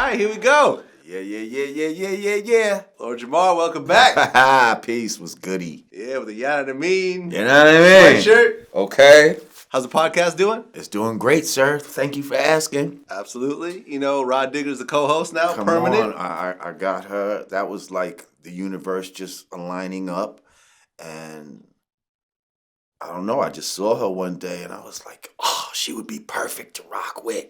right, here we go. Yeah. Lord Jamar, welcome back. Peace was goody. Yeah, with the Yanadameen. You know what I mean? Sweatshirt. Okay. How's the podcast doing? It's doing great, sir. Thank you for asking. Absolutely. You know, Rah Digga's the co-host now, Come permanent. on, I got her. That was like the universe just aligning up. And I don't know, I just saw her one day and I was like, oh, she would be perfect to rock with.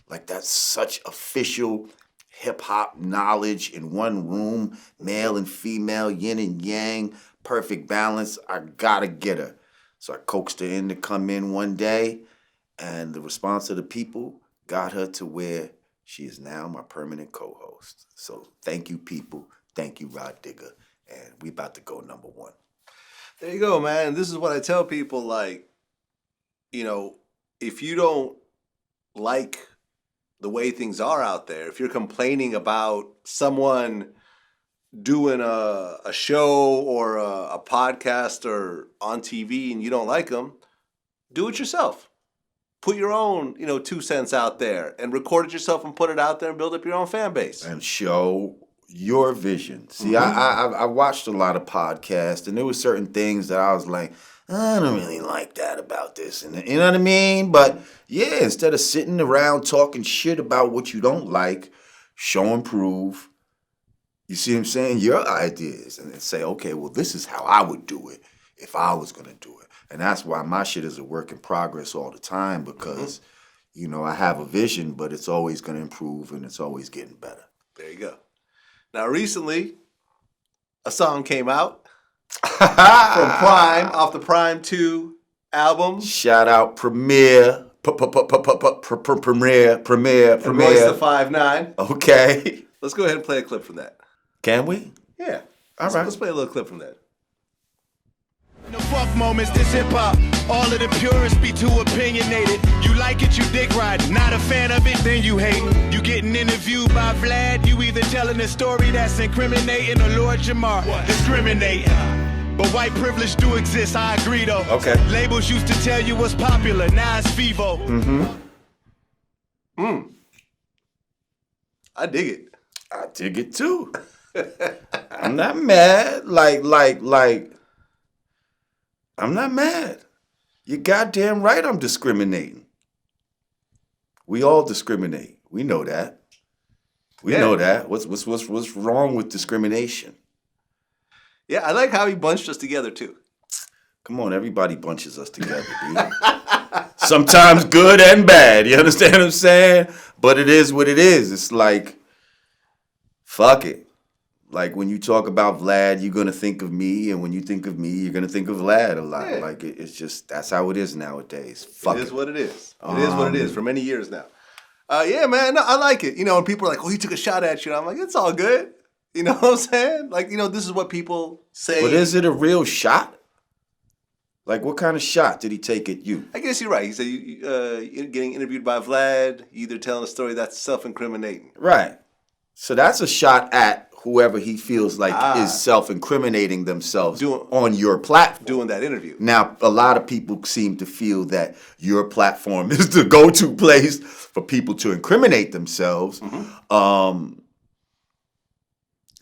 Like, that's such official hip-hop knowledge in one room, male and female, yin and yang, perfect balance. I gotta get her. So I coaxed her in to come in one day, and the response of the people got her to where she is now my permanent co-host. So thank you, people. Thank you, Rah Digga. And we about to go number one. There you go, man. This is what I tell people, like, you know, if you don't like the way things are out there, if you're complaining about someone doing a show or a podcast or on TV and you don't like them, do it yourself. Put your own, 2 cents out there and record it yourself and put it out there and build up your own fan base. And show your vision. See, I watched a lot of podcasts, and there were certain things that I was like, I don't really like that about this. And you know what I mean? But yeah, instead of sitting around talking shit about what you don't like, show and prove, you see what I'm saying, your ideas. And then say, okay, well, this is how I would do it if I was going to do it. And that's why my shit is a work in progress all the time, because, I have a vision, but it's always going to improve and it's always getting better. There you go. Now, recently, a song came out from PRhyme, off the PRhyme 2 album. Shout out Premiere. Premiere. And Royce the 5'9". Okay. Let's go ahead and play a clip from that. Can we? Yeah. All right. Let's play a little clip from that. No fuck moments, this hip hop. All of the purists be too opinionated. You like it, you dick ride. Not a fan of it, then you hate. You getting interviewed by Vlad. You either telling a story that's incriminating or Lord Jamar discriminating. But white privilege do exist, I agree though. Okay. Labels used to tell you what's popular, now it's Vivo. I dig it. I dig it too. I'm not mad. Like, I'm not mad. You're goddamn right I'm discriminating. We all discriminate. We know that. We know that. What's wrong with discrimination? Yeah, I like how he bunched us together too. Come on, everybody bunches us together, dude. Sometimes good and bad. You understand what I'm saying? But it is what it is. It's like, fuck it. Like, when you talk about Vlad, you're going to think of me. And when you think of me, you're going to think of Vlad a lot. Yeah. Like, it's just, that's how it is nowadays. Fuck it. It is what it is. It is what it is for many years now. Yeah, man, no, I like it. And people are like, oh, he took a shot at you. And I'm like, it's all good. You know what I'm saying? Like, this is what people say. But is it a real shot? Like, what kind of shot did he take at you? I guess you're right. He said you're getting interviewed by Vlad, either telling a story that's self-incriminating. Right. So that's a shot at whoever he feels like is self-incriminating themselves on your platform. Doing that interview. Now, a lot of people seem to feel that your platform is the go-to place for people to incriminate themselves.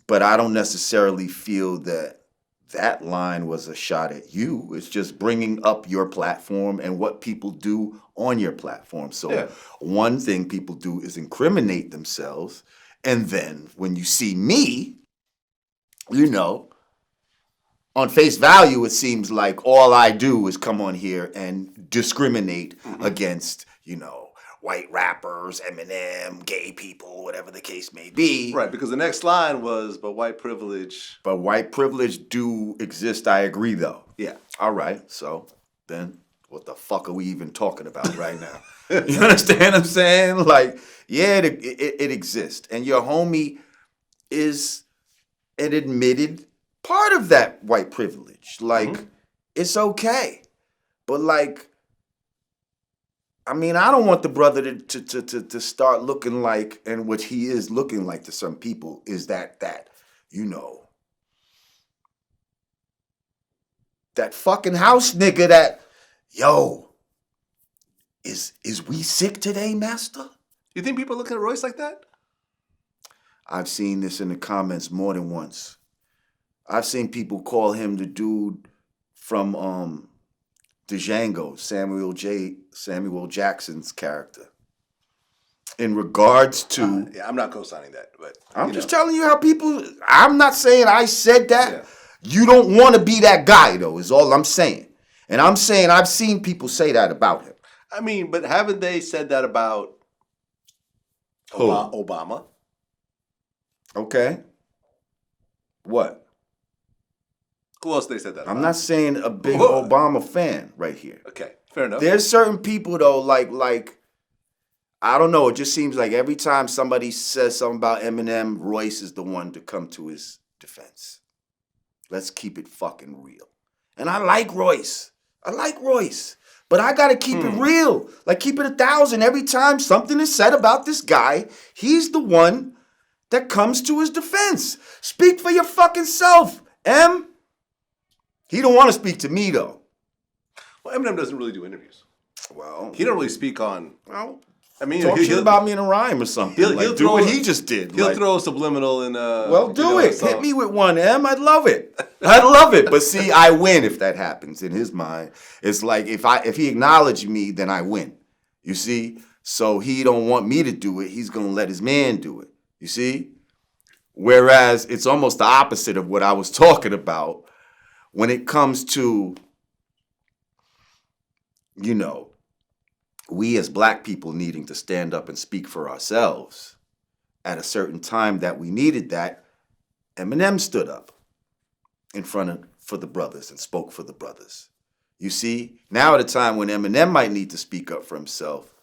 But I don't necessarily feel that line was a shot at you. It's just bringing up your platform and what people do on your platform. So one thing people do is incriminate themselves. And then when you see me, on face value, it seems like all I do is come on here and discriminate against, white rappers, Eminem, gay people, whatever the case may be. Right, because the next line was, but white privilege. But white privilege do exist, I agree, though. Yeah. All right, so then what the fuck are we even talking about right now? You understand what I'm saying? Like, yeah, it exists. And your homie is an admitted part of that white privilege. Like, it's okay. But, like, I mean, I don't want the brother to start looking like, and what he is looking like to some people, is that fucking house nigga that, is we sick today, master? You think people look at Royce like that? I've seen this in the comments more than once. I've seen people call him the dude from Django, Samuel Jackson's character. In regards to... yeah, I'm not co-signing that, but... I'm just telling you how people... I'm not saying I said that. Yeah. You don't want to be that guy, though, is all I'm saying. And I'm saying I've seen people say that about him. I mean, but haven't they said that about Who? Obama? Okay. What? Who else they said that about? I'm not saying a big What? Obama fan right here. Okay, fair enough. There's certain people, though, like I don't know. It just seems like every time somebody says something about Eminem, Royce is the one to come to his defense. Let's keep it fucking real. And I like Royce. But I gotta keep it real. Like, keep it 1,000. Every time something is said about this guy, he's the one that comes to his defense. Speak for your fucking self, M. He don't want to speak to me, though. Well, Eminem doesn't really do interviews. Well, He don't really speak on... well, I mean, talk shit about me in a rhyme or something. He'll do what he just did. He'll like, throw a subliminal in well, do it. Hit me with one, M. I'd love it. I'd love it. But see, I win if that happens in his mind. It's like if he acknowledged me, then I win. You see? So he don't want me to do it. He's gonna let his man do it. You see? Whereas it's almost the opposite of what I was talking about when it comes to, you know, we as black people needing to stand up and speak for ourselves. At a certain time that we needed that, Eminem stood up for the brothers and spoke for the brothers. You see, now at a time when Eminem might need to speak up for himself,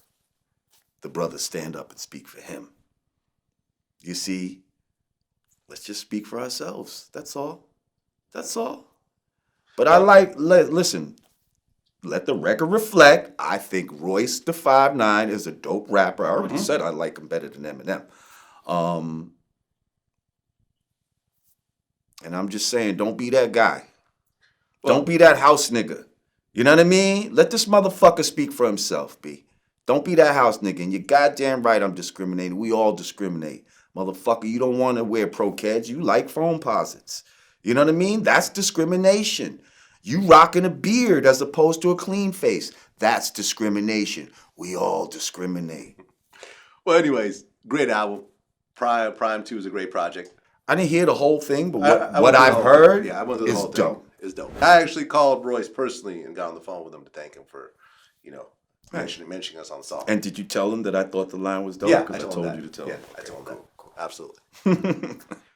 the brothers stand up and speak for him. You see, let's just speak for ourselves. That's all. That's all. But listen, let the record reflect. I think Royce the 5'9" is a dope rapper. I already said I like him better than Eminem. And I'm just saying, don't be that guy. Don't be that house nigga. You know what I mean? Let this motherfucker speak for himself, B. Don't be that house nigga. And you're goddamn right I'm discriminating. We all discriminate. Motherfucker, you don't want to wear pro-keds. You like phone posits. You know what I mean? That's discrimination. You rocking a beard as opposed to a clean face. That's discrimination. We all discriminate. Well, anyways, great album. PRhyme 2 is a great project. I didn't hear the whole thing, but I what went through I've the whole heard thing. Yeah, I went through the is whole thing. dope. It's dope. I actually called Royce personally and got on the phone with him to thank him for, mentioning us on the song. And did you tell him that I thought the line was dope? Yeah, Because I told you to tell him. Yeah, I told him that. Cool. Absolutely.